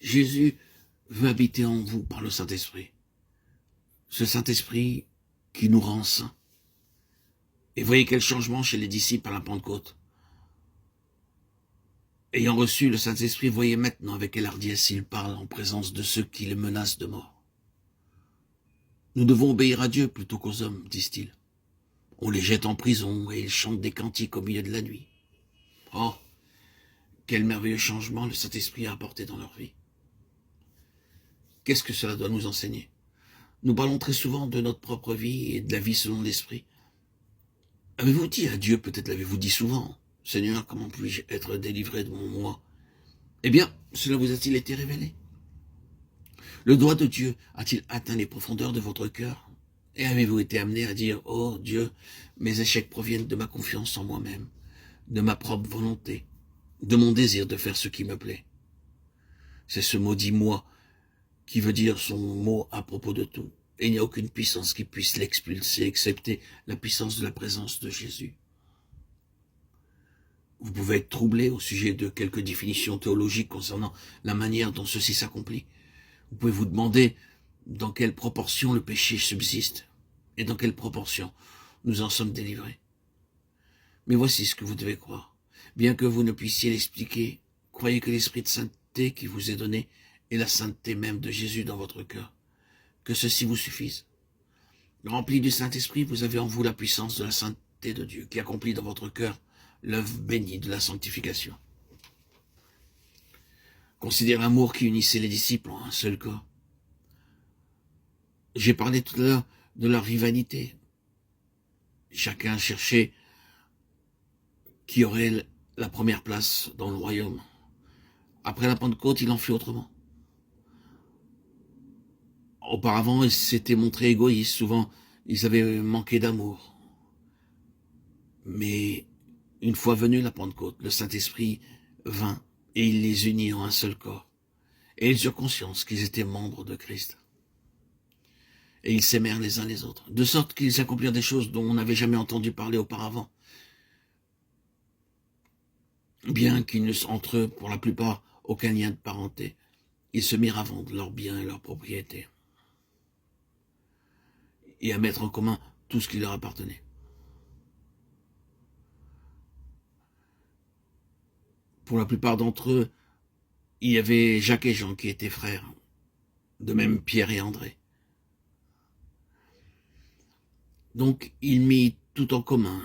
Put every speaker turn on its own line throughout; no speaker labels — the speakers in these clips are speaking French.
Jésus veut habiter en vous par le Saint-Esprit. Ce Saint-Esprit qui nous rend saints. Et voyez quel changement chez les disciples à la Pentecôte. Ayant reçu le Saint-Esprit, voyez maintenant avec quelle hardiesse il parle en présence de ceux qui le menacent de mort. Nous devons obéir à Dieu plutôt qu'aux hommes, disent-ils. On les jette en prison et ils chantent des cantiques au milieu de la nuit. Oh, quel merveilleux changement le Saint-Esprit a apporté dans leur vie. Qu'est-ce que cela doit nous enseigner? Nous parlons très souvent de notre propre vie et de la vie selon l'Esprit. Avez-vous dit à Dieu, peut-être l'avez-vous dit souvent, « Seigneur, comment puis-je être délivré de mon moi ?» Eh bien, cela vous a-t-il été révélé? Le doigt de Dieu a-t-il atteint les profondeurs de votre cœur? Et avez-vous été amené à dire, « Oh Dieu, mes échecs proviennent de ma confiance en moi-même, de ma propre volonté, de mon désir de faire ce qui me plaît. » C'est ce maudit « moi » qui veut dire son mot à propos de tout. Et il n'y a aucune puissance qui puisse l'expulser, excepté la puissance de la présence de Jésus. Vous pouvez être troublé au sujet de quelques définitions théologiques concernant la manière dont ceci s'accomplit. Vous pouvez vous demander dans quelle proportion le péché subsiste et dans quelle proportion nous en sommes délivrés. Mais voici ce que vous devez croire. Bien que vous ne puissiez l'expliquer, croyez que l'esprit de sainteté qui vous est donné est la sainteté même de Jésus dans votre cœur. Que ceci vous suffise. Rempli du Saint-Esprit, vous avez en vous la puissance de la sainteté de Dieu qui accomplit dans votre cœur l'œuvre bénie de la sanctification. Considérez l'amour qui unissait les disciples en un seul corps. J'ai parlé tout à l'heure de leur rivalité. Chacun cherchait qui aurait la première place dans le royaume. Après la Pentecôte, il en fut autrement. Auparavant, ils s'étaient montrés égoïstes. Souvent, ils avaient manqué d'amour. Mais une fois venue la Pentecôte, le Saint-Esprit vint et il les unit en un seul corps. Et ils eurent conscience qu'ils étaient membres de Christ. Et ils s'aimèrent les uns les autres, de sorte qu'ils accomplirent des choses dont on n'avait jamais entendu parler auparavant. Bien qu'ils n'eussent entre eux, pour la plupart, aucun lien de parenté, ils se mirent à vendre leurs biens et leurs propriétés, et à mettre en commun tout ce qui leur appartenait. Pour la plupart d'entre eux, il y avait Jacques et Jean qui étaient frères, de même Pierre et André. Donc, ils mirent tout en commun.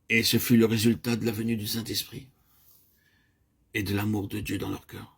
Et ce fut le résultat de la venue du Saint-Esprit et de l'amour de Dieu dans leur cœur.